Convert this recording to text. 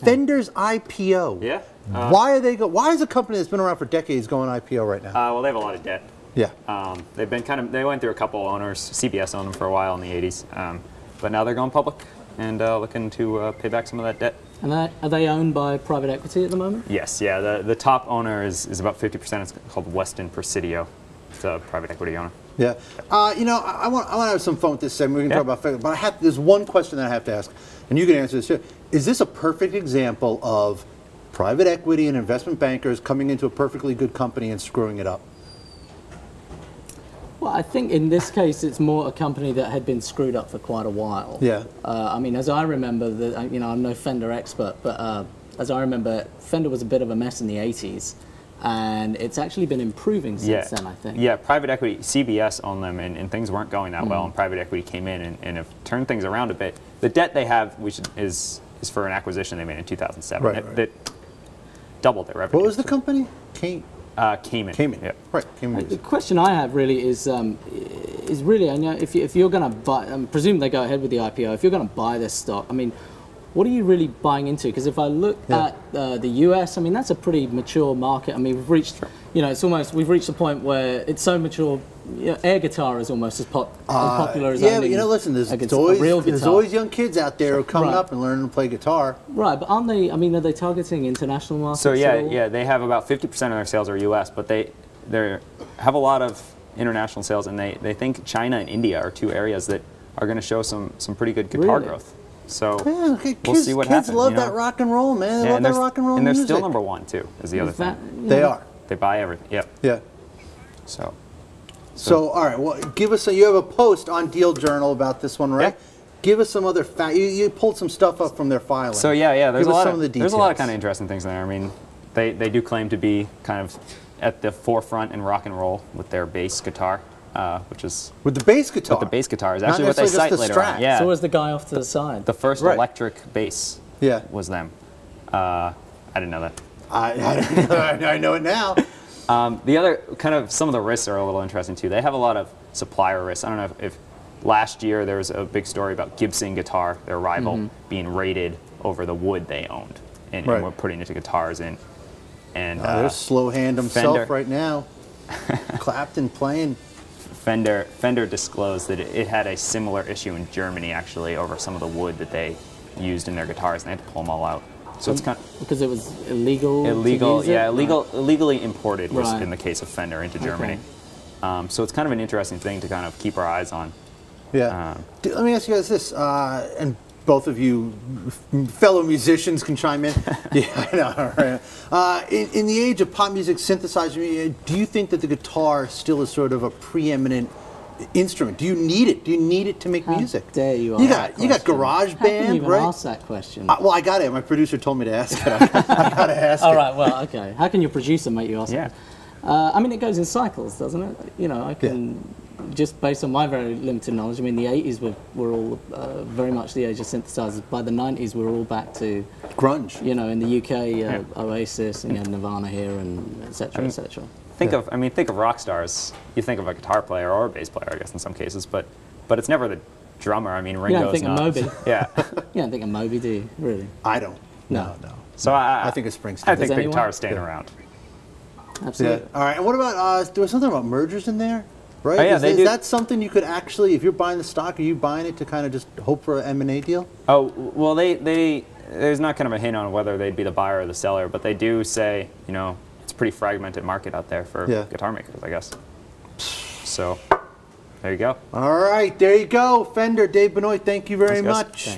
Fender's IPO. Yeah. Why is a company that's been around for decades going IPO right now? Well, they have a lot of debt. Yeah. They went through a couple owners. CBS owned them for a while in the 80s, but now they're going public and looking to pay back some of that debt. And are they owned by private equity at the moment? Yes, yeah. The top owner is about 50%. It's called Weston Presidio. It's a private equity owner. Yeah. You know, I want to have some fun with this segment. We can talk about Fender, but there's one question that I have to ask, and you can answer this too. Is this a perfect example of private equity and investment bankers coming into a perfectly good company and screwing it up? Well, I think in this case, it's more a company that had been screwed up for quite a while. Yeah. I mean, as I remember, you know, I'm no Fender expert, but as I remember, Fender was a bit of a mess in the 80s, and it's actually been improving since then, I think. Yeah, private equity, CBS owned them, and things weren't going that well, and private equity came in and have turned things around a bit. The debt they have, is for an acquisition they made in 2007. Right. That doubled their revenue. What was the company? Cayman. Yeah. Right. Cayman. The question I have really is really, I know if you're going to buy, I presume they go ahead with the IPO. If you're going to buy this stock, I mean, what are you really buying into? Because if I look at the US, I mean, that's a pretty mature market. I mean, we've reached, you know, we've reached a point where it's so mature. You know, air guitar is almost as popular as but you know, listen, there's always young kids out there who are coming up and learning to play guitar. Right, but aren't they? I mean, are they targeting international markets? So yeah, they have about 50% of their sales are U.S., but they have a lot of international sales, and they think China and India are two areas that are going to show some pretty good guitar growth. So we'll see what happens. Kids love that rock and roll, man. They love that rock and roll music. And they're still #1 too. Is the other thing. They are. They buy everything. Yep. Yeah. So all right, well, give us you have a post on Deal Journal about this one, right? Yeah. Give us some other you pulled some stuff up from their filing. So yeah, there's a lot of kind of interesting things in there. I mean, they do claim to be kind of at the forefront in rock and roll with their bass guitar, which is with the bass guitar. With the bass guitar is actually what they cite later on. Yeah. So was the guy off to the side. The first electric bass. Was them. I didn't know that. I know it now. The other kind of some of the risks are a little interesting too. They have a lot of supplier risks. I don't know if last year there was a big story about Gibson guitar, their rival, being raided over the wood they owned and were putting into guitars in. And there's Slow Hand himself right now, Clapton playing. Fender disclosed that it had a similar issue in Germany actually over some of the wood that they used in their guitars, and they had to pull them all out. So it's kind of, because it was illegal. Illegally imported was in the case of Fender into Germany. So it's kind of an interesting thing to kind of keep our eyes on. Yeah. Let me ask you guys this, and both of you fellow musicians can chime in. Yeah, I know. Right. In the age of pop music, synthesizer, do you think that the guitar still is sort of a preeminent instrument? Do you need it? Do you need it to make music? How dare you got GarageBand, How can you even right? ask that question? Well, I got it. My producer told me to ask it. I got to ask it. All right. Well, okay. How can your producer make you ask it? I mean, it goes in cycles, doesn't it? You know, I can just based on my very limited knowledge. I mean, the 80s were all very much the age of synthesizers. By the 90s, we were all back to grunge. You know, in the UK, Oasis, and you had Nirvana here, and etc. etc. Think of rock stars. You think of a guitar player or a bass player, I guess, in some cases, but it's never the drummer. I mean, Ringo's not. You don't think of Moby. Yeah. You don't think of Moby, do you? Really? I don't. No. So I think it's Springsteen. I think the guitar is staying around. Absolutely. Yeah. All right. And what about there was something about mergers in there, right? Oh, yeah, is that something you could actually, if you're buying the stock, are you buying it to kind of just hope for an M&A deal? Oh well, there's not kind of a hint on whether they'd be the buyer or the seller, but they do say, you know, it's a pretty fragmented market out there for guitar makers, I guess. So there you go. All right, there you go. Fender, Dave Benoit, thank you very much.